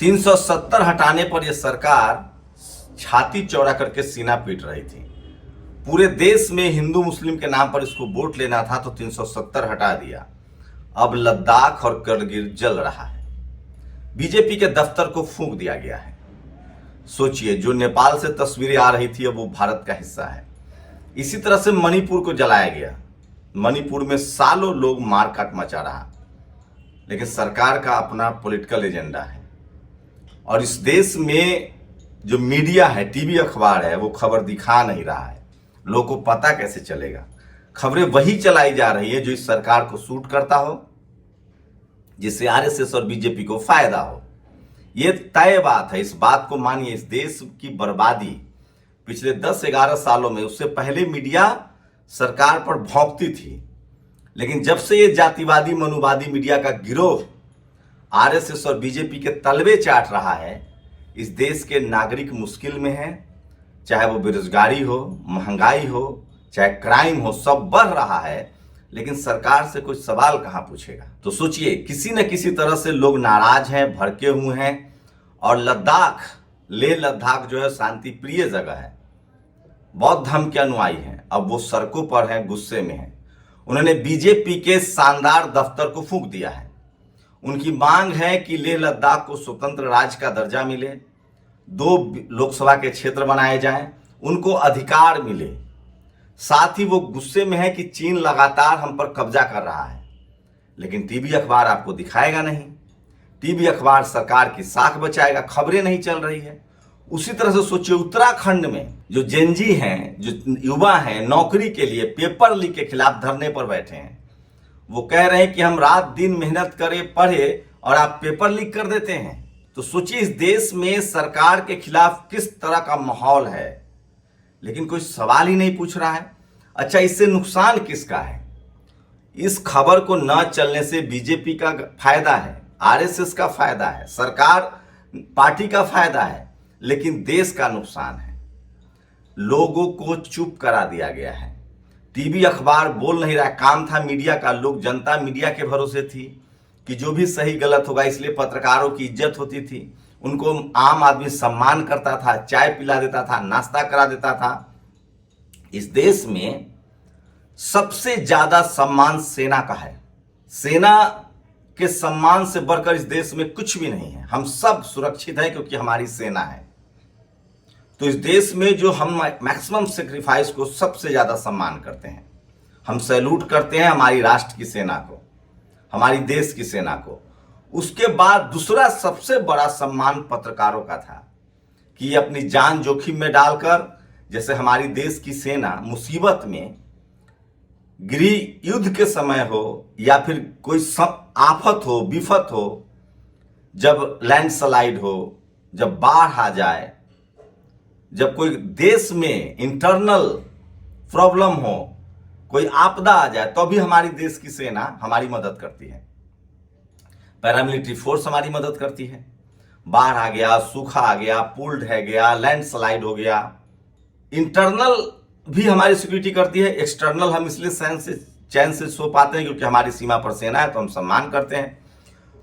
370 हटाने पर यह सरकार छाती चौड़ा करके सीना पीट रही थी। पूरे देश में हिंदू मुस्लिम के नाम पर इसको वोट लेना था तो 370 हटा दिया। अब लद्दाख और करगिल जल रहा है। बीजेपी के दफ्तर को फूंक दिया गया है। सोचिए, जो नेपाल से तस्वीरें आ रही थी अब वो भारत का हिस्सा है। इसी तरह से मणिपुर को जलाया गया। मणिपुर में सालों लोग मारकाट मचा रहा, लेकिन सरकार का अपना पॉलिटिकल एजेंडा है। और इस देश में जो मीडिया है, टीवी अखबार है, वो खबर दिखा नहीं रहा है। लोगों को पता कैसे चलेगा? खबरें वही चलाई जा रही है जो इस सरकार को सूट करता हो, जिससे आरएसएस और बीजेपी को फायदा हो। ये तय बात है, इस बात को मानिए। इस देश की बर्बादी पिछले 10-11 सालों में, उससे पहले मीडिया सरकार पर भौंकती थी, लेकिन जब से ये जातिवादी मनुवादी मीडिया का गिरोह आरएसएस और बीजेपी के तलवे चाट रहा है, इस देश के नागरिक मुश्किल में हैं। चाहे वो बेरोजगारी हो, महंगाई हो, चाहे क्राइम हो, सब बढ़ रहा है, लेकिन सरकार से कुछ सवाल कहां पूछेगा? तो सोचिए, किसी न किसी तरह से लोग नाराज हैं, भड़के हुए हैं। और लद्दाख, लेह लद्दाख जो है शांति प्रिय जगह है, बौद्ध धर्म के अनुयायी हैं। अब वो सड़कों पर हैं, गुस्से में हैं। उन्होंने बीजेपी के शानदार दफ्तर को फूंक दिया है। उनकी मांग है कि लेह लद्दाख को स्वतंत्र राज्य का दर्जा मिले, 2 लोकसभा के क्षेत्र बनाए जाएं, उनको अधिकार मिले। साथ ही वो गुस्से में है कि चीन लगातार हम पर कब्जा कर रहा है, लेकिन टीवी अखबार आपको दिखाएगा नहीं। टीवी अखबार सरकार की साख बचाएगा, खबरें नहीं चल रही है। उसी तरह से सोचिए, उत्तराखंड में जो जेनजी हैं, जो युवा हैं, नौकरी के लिए पेपर लीक के खिलाफ धरने पर बैठे हैं। वो कह रहे हैं कि हम रात दिन मेहनत करें, पढ़े, और आप पेपर लीक कर देते हैं। तो सोचिए, इस देश में सरकार के खिलाफ किस तरह का माहौल है, लेकिन कोई सवाल ही नहीं पूछ रहा है। अच्छा, इससे नुकसान किसका है? इस खबर को न चलने से बीजेपी का फायदा है, आरएसएस का फायदा है, सरकार पार्टी का फायदा है, लेकिन देश का नुकसान है। लोगों को चुप करा दिया गया है। टीवी अखबार बोल नहीं रहा। काम था मीडिया का, लोग, जनता मीडिया के भरोसे थी कि जो भी सही गलत होगा, इसलिए पत्रकारों की इज्जत होती थी। उनको आम आदमी सम्मान करता था, चाय पिला देता था, नाश्ता करा देता था। इस देश में सबसे ज्यादा सम्मान सेना का है। सेना के सम्मान से बढ़कर इस देश में कुछ भी नहीं है। हम सब सुरक्षित हैं क्योंकि हमारी सेना है। तो इस देश में जो हम मैक्सिमम सेक्रीफाइस को सबसे ज्यादा सम्मान करते हैं, हम सैल्यूट करते हैं हमारी राष्ट्र की सेना को, हमारी देश की सेना को। उसके बाद दूसरा सबसे बड़ा सम्मान पत्रकारों का था कि ये अपनी जान जोखिम में डालकर, जैसे हमारी देश की सेना मुसीबत में, गृह युद्ध के समय हो या फिर कोई आफत हो, विफत हो, जब लैंडस्लाइड हो, जब बाढ़ आ जाए, जब कोई देश में इंटरनल प्रॉब्लम हो, कोई आपदा आ जाए, तो भी हमारी देश की सेना हमारी मदद करती है। पैरामिलिट्री फोर्स हमारी मदद करती है। बाढ़ आ गया, सूखा आ गया, पुल ढह गया, लैंडस्लाइड हो गया, इंटरनल भी हमारी सिक्योरिटी करती है। एक्सटर्नल हम इसलिए चैन से सो पाते हैं क्योंकि हमारी सीमा पर सेना है, तो हम सम्मान करते हैं।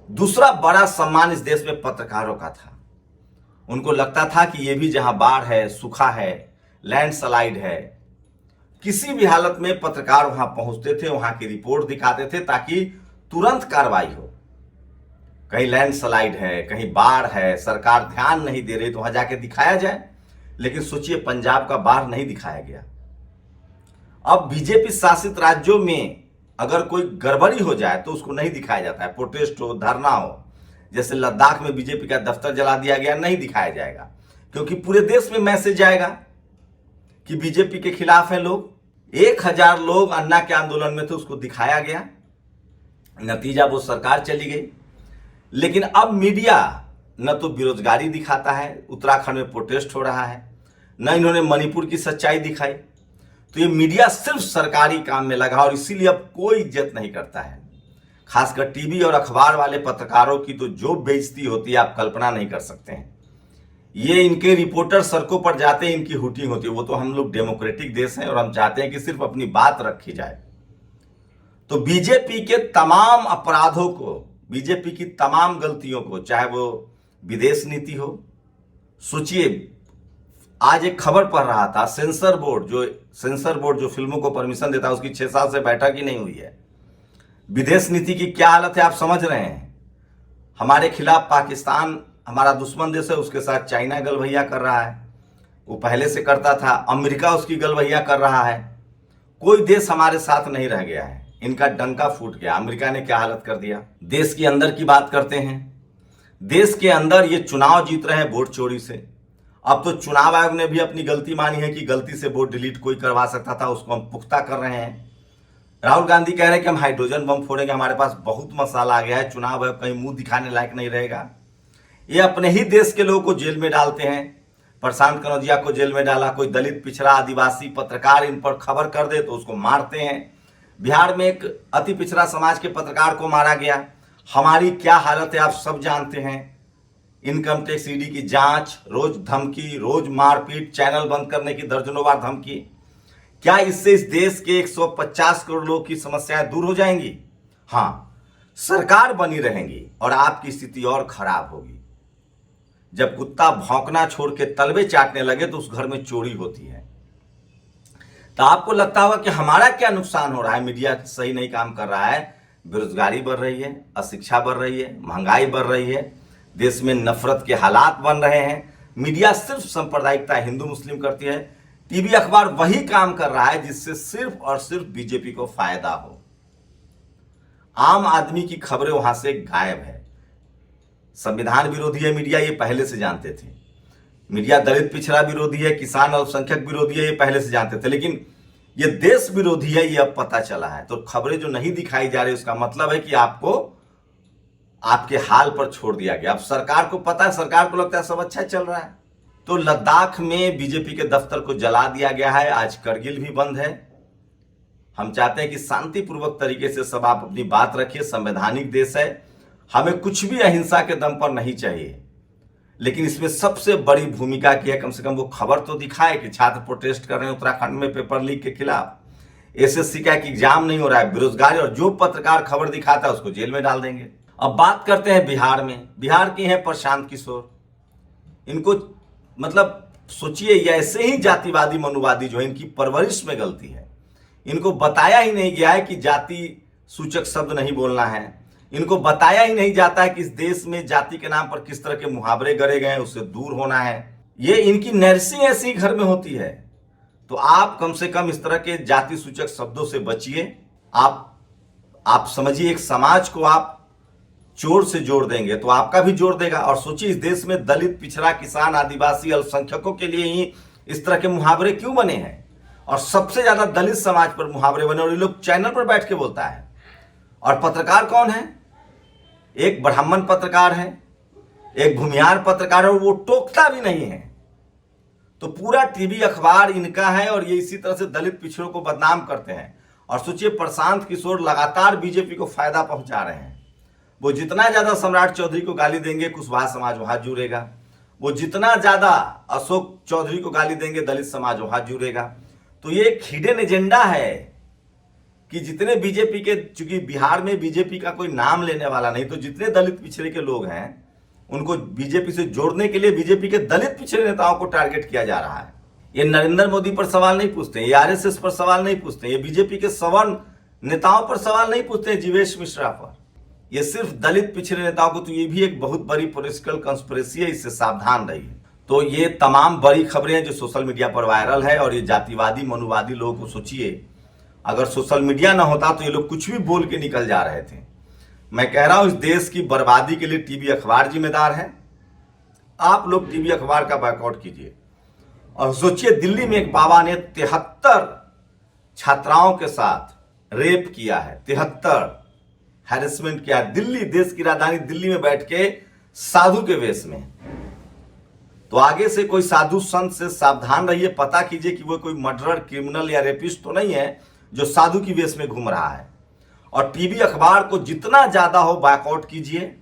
दूसरा बड़ा सम्मान इस देश में पत्रकारों का था। उनको लगता था कि ये भी जहां बाढ़ है, सूखा है, लैंडस्लाइड है, किसी भी हालत में पत्रकार वहां पहुंचते थे, वहां की रिपोर्ट दिखाते थे ताकि तुरंत कार्रवाई हो। कहीं लैंडस्लाइड है, कहीं बाढ़ है, सरकार ध्यान नहीं दे रही, तो वहां जाके दिखाया जाए। लेकिन सोचिए, पंजाब का बाढ़ नहीं दिखाया गया। अब बीजेपी शासित राज्यों में अगर कोई गड़बड़ी हो जाए तो उसको नहीं दिखाया जाता है। प्रोटेस्ट हो, धरना हो, जैसे लद्दाख में बीजेपी का दफ्तर जला दिया गया, नहीं दिखाया जाएगा, क्योंकि पूरे देश में मैसेज जाएगा कि बीजेपी के खिलाफ है लोग। 1000 लोग अन्ना के आंदोलन में थे, उसको दिखाया गया, नतीजा वो सरकार चली गई। लेकिन अब मीडिया न तो बेरोजगारी दिखाता है, उत्तराखंड में प्रोटेस्ट हो रहा है, न इन्होंने मणिपुर की सच्चाई दिखाई। तो ये मीडिया सिर्फ सरकारी काम में लगा और इसीलिए अब कोई इज्जत नहीं करता है। खासकर टीवी और अखबार वाले पत्रकारों की तो जो बेइज्जती होती है आप कल्पना नहीं कर सकते हैं। ये इनके रिपोर्टर सड़कों पर जाते हैं, इनकी हुटिंग होती है। वो तो हम लोग डेमोक्रेटिक देश हैं और हम चाहते हैं कि सिर्फ अपनी बात रखी जाए। तो बीजेपी के तमाम अपराधों को, बीजेपी की तमाम गलतियों को, चाहे वो विदेश नीति हो। सोचिए, आज एक खबर पढ़ रहा था, सेंसर बोर्ड जो फिल्मों को परमिशन देता है उसकी 6 साल से बैठक ही नहीं हुई है। विदेश नीति की क्या हालत है आप समझ रहे हैं। हमारे खिलाफ पाकिस्तान हमारा दुश्मन देश है, उसके साथ चाइना गलभैया कर रहा है, वो पहले से करता था। अमेरिका उसकी गलभैया कर रहा है। कोई देश हमारे साथ नहीं रह गया है। इनका डंका फूट गया। अमेरिका ने क्या हालत कर दिया। देश के अंदर की बात करते हैं। देश के अंदर ये चुनाव जीत रहे हैं वोट चोरी से। अब तो चुनाव आयोग ने भी अपनी गलती मानी है कि गलती से वोट डिलीट कोई करवा सकता था, उसको हम पुख्ता कर रहे हैं। राहुल गांधी कह रहे हैं कि हम हाइड्रोजन बम फोड़ेंगे, हमारे पास बहुत मसाला आ गया है, चुनाव आयोग कहीं मुंह दिखाने लायक नहीं रहेगा। ये अपने ही देश के लोगों को जेल में डालते हैं। प्रशांत कनौजिया को जेल में डाला, कोई दलित, पिछड़ा, आदिवासी पत्रकार इन पर खबर कर दे तो उसको मारते हैं। बिहार में एक अति पिछड़ा समाज के पत्रकार को मारा गया। हमारी क्या हालत है आप सब जानते हैं। इनकम टैक्स ईडी की जांच, रोज धमकी, रोज मारपीट, चैनल बंद करने की दर्जनों बार धमकी। क्या इससे इस देश के 150 करोड़ लोगों की समस्याएं दूर हो जाएंगी? हाँ, सरकार बनी रहेंगी और आपकी स्थिति और खराब होगी। जब कुत्ता भौंकना छोड़ के तलवे चाटने लगे तो उस घर में चोरी होती है। तो आपको लगता होगा कि हमारा क्या नुकसान हो रहा है, मीडिया सही नहीं काम कर रहा है। बेरोजगारी बढ़ रही है, अशिक्षा बढ़ रही है, महंगाई बढ़ रही है, देश में नफरत के हालात बन रहे हैं। मीडिया सिर्फ सांप्रदायिकता हिंदू मुस्लिम करती है। टीवी अखबार वही काम कर रहा है जिससे सिर्फ और सिर्फ बीजेपी को फायदा हो। आम आदमी की खबरें वहां से गायब है। संविधान विरोधी है मीडिया, ये पहले से जानते थे। मीडिया दलित पिछड़ा विरोधी है, किसान अल्पसंख्यक विरोधी है, ये पहले से जानते थे। लेकिन ये देश विरोधी है, ये अब पता चला है। तो खबरें जो नहीं दिखाई जा रही उसका मतलब है कि आपको आपके हाल पर छोड़ दिया गया। अब सरकार को पता है, सरकार को लगता है सब अच्छा चल रहा है। तो लद्दाख में बीजेपी के दफ्तर को जला दिया गया है। आज करगिल भी बंद है। हम चाहते हैं कि शांतिपूर्वक तरीके से सब आप अपनी बात रखिए। संवैधानिक देश है, हमें कुछ भी अहिंसा के दम पर नहीं चाहिए। लेकिन इसमें सबसे बड़ी भूमिका की है, कम से कम वो खबर तो दिखाए कि छात्र प्रोटेस्ट कर रहे हैं उत्तराखंड में पेपर लीक के खिलाफ। एसएससी का एक एग्जाम नहीं हो रहा है, बेरोजगारी, और जो पत्रकार खबर दिखाता है उसको जेल में डाल देंगे। अब बात करते हैं बिहार में। बिहार के हैं प्रशांत किशोर। इनको मतलब सोचिए, ये ऐसे ही जातिवादी मनुवादी जो है, इनकी परवरिश में गलती है। इनको बताया ही नहीं गया है कि जाति सूचक शब्द नहीं बोलना है। इनको बताया ही नहीं जाता है कि इस देश में जाति के नाम पर किस तरह के मुहावरे गढ़े गए हैं, उससे दूर होना है। ये इनकी नर्सिंग ऐसी घर में होती है। तो आप कम से कम इस तरह के जाति सूचक शब्दों से बचिए। आप समझिए, एक समाज को आप चोर से जोड़ देंगे तो आपका भी जोड़ देगा। और सोचिए, इस देश में दलित, पिछड़ा, किसान, आदिवासी, अल्पसंख्यकों के लिए ही इस तरह के मुहावरे क्यों बने हैं। और सबसे ज्यादा दलित समाज पर मुहावरे बने, और ये लोग चैनल पर बैठ के बोलता है। और पत्रकार कौन है? एक ब्राह्मण पत्रकार है, एक भूमिहार पत्रकार है, और वो टोकता भी नहीं है। तो पूरा टीवी अखबार इनका है, और ये इसी तरह से दलित पिछड़ों को बदनाम करते हैं। और सोचिए, प्रशांत किशोर लगातार बीजेपी को फायदा पहुंचा रहे हैं। वो जितना ज्यादा सम्राट चौधरी को गाली देंगे, कुशवाहा समाज वहां जुड़ेगा। वो जितना ज्यादा अशोक चौधरी को गाली देंगे, दलित समाज वहां जुड़ेगा। तो ये एक हिडन एजेंडा है कि जितने बीजेपी के, चूंकि बिहार में बीजेपी का कोई नाम लेने वाला नहीं, तो जितने दलित पिछड़े के लोग हैं उनको बीजेपी से जोड़ने के लिए बीजेपी के दलित पिछड़े नेताओं को टारगेट किया जा रहा है। ये नरेंद्र मोदी पर सवाल नहीं पूछते, ये आरएसएस पर सवाल नहीं पूछते, ये बीजेपी के सवर्ण नेताओं पर सवाल नहीं पूछते, जीवेश मिश्रा पर। ये सिर्फ दलित पिछड़े नेताओं को। तो ये भी एक बहुत बड़ी पॉलिटिकल कंस्पिरेसी है, इससे सावधान रहिए। तो ये तमाम बड़ी खबरें हैं जो सोशल मीडिया पर वायरल है। और ये जातिवादी मनुवादी लोगों को सोचिए, अगर सोशल मीडिया ना होता तो ये लोग कुछ भी बोल के निकल जा रहे थे। मैं कह रहा हूं, इस देश की बर्बादी के लिए टीवी अखबार जिम्मेदार है। आप लोग टीवी अखबार का बायकॉट कीजिए। और सोचिए, दिल्ली में एक बाबा ने 73 छात्राओं के साथ रेप किया है, 73 हैरेसमेंट किया। दिल्ली, देश की राजधानी दिल्ली में बैठ के साधु के वेश में। तो आगे से कोई साधु संत से सावधान रहिए, पता कीजिए कि वो कोई मर्डरर, क्रिमिनल या रेपिस्ट तो नहीं है जो साधु की वेश में घूम रहा है। और टीवी अखबार को जितना ज्यादा हो बायकॉट कीजिए।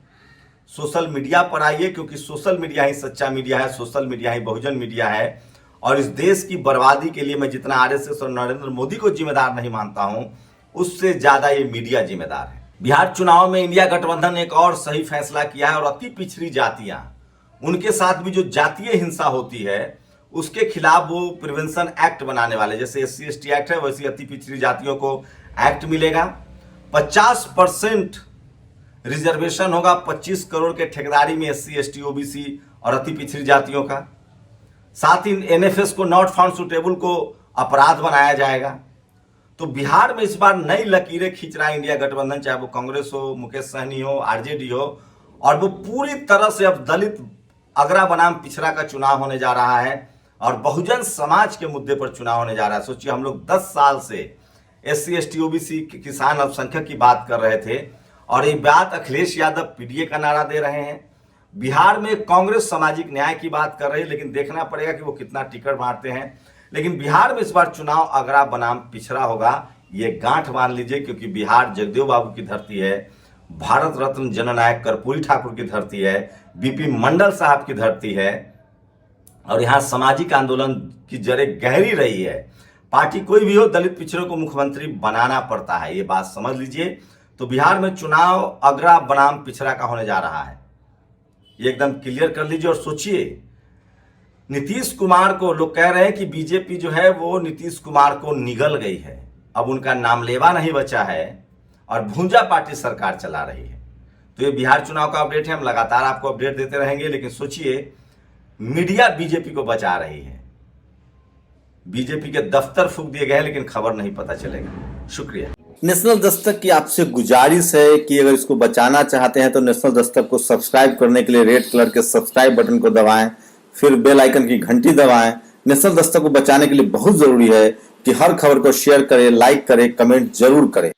सोशल मीडिया पर आइए, क्योंकि सोशल मीडिया ही सच्चा मीडिया है, सोशल मीडिया ही बहुजन मीडिया है। और इस देश की बर्बादी के लिए मैं जितना आरएसएस और नरेंद्र मोदी को जिम्मेदार नहीं मानता हूं, उससे ज्यादा ये मीडिया जिम्मेदार है। बिहार चुनाव में इंडिया गठबंधन ने एक और सही फैसला किया है, और अति पिछड़ी जातियां उनके साथ भी जो जातीय हिंसा होती है उसके खिलाफ वो प्रिवेंशन एक्ट बनाने वाले, जैसे SC/ST एक्ट है वैसी अति पिछड़ी जातियों को एक्ट मिलेगा। 50% रिजर्वेशन होगा 25 करोड़ के ठेकेदारी में SC/ST OBC और अति पिछड़ी जातियों का। साथ ही NFS को नॉट फाउंड सुटेबल को अपराध बनाया जाएगा। तो बिहार में इस बार नई लकीरें खींच रहा है इंडिया गठबंधन, चाहे वो कांग्रेस हो, मुकेश सहनी हो, RJD हो, और वो पूरी तरह से अब दलित अगरा बनाम पिछड़ा का चुनाव होने जा रहा है और बहुजन समाज के मुद्दे पर चुनाव होने जा रहा है। सोचिए, हम लोग 10 साल से SC/ST OBC किसान अल्पसंख्यक की बात कर रहे थे और ये बात अखिलेश यादव PDA का नारा दे रहे हैं। बिहार में कांग्रेस सामाजिक न्याय की बात कर रही है, लेकिन देखना पड़ेगा कि वो कितना टिकट बांटते हैं। लेकिन बिहार में इस बार चुनाव अगरा बनाम पिछड़ा होगा, ये गांठ मान लीजिए, क्योंकि बिहार जगदेव बाबू की धरती है, भारत रत्न जननायक कर्पूरी ठाकुर की धरती है, BP मंडल साहब की धरती है और यहाँ सामाजिक आंदोलन की जड़ें गहरी रही है। पार्टी कोई भी हो, दलित पिछड़ों को मुख्यमंत्री बनाना पड़ता है, ये बात समझ लीजिए। तो बिहार में चुनाव अगरा बनाम पिछड़ा का होने जा रहा है, ये एकदम क्लियर कर लीजिए। और सोचिए, नीतीश कुमार को लोग कह रहे हैं कि बीजेपी जो है वो नीतीश कुमार को निगल गई है, अब उनका नाम लेवा नहीं बचा है और भूंजा पार्टी सरकार चला रही है। तो ये बिहार चुनाव का अपडेट है, हम लगातार आपको अपडेट देते रहेंगे। लेकिन सोचिए, मीडिया बीजेपी को बचा रही है, बीजेपी के दफ्तर फूंक दिए गए, लेकिन खबर नहीं पता चलेगा। शुक्रिया। नेशनल दस्तक की आपसे गुजारिश है कि अगर इसको बचाना चाहते हैं तो नेशनल दस्तक को सब्सक्राइब करने के लिए रेड कलर के सब्सक्राइब बटन को दबाएं, फिर बेल आइकन की घंटी दबाएं। नेशनल दस्तक को बचाने के लिए बहुत जरूरी है कि हर खबर को शेयर करें, लाइक करें, कमेंट जरूर करें।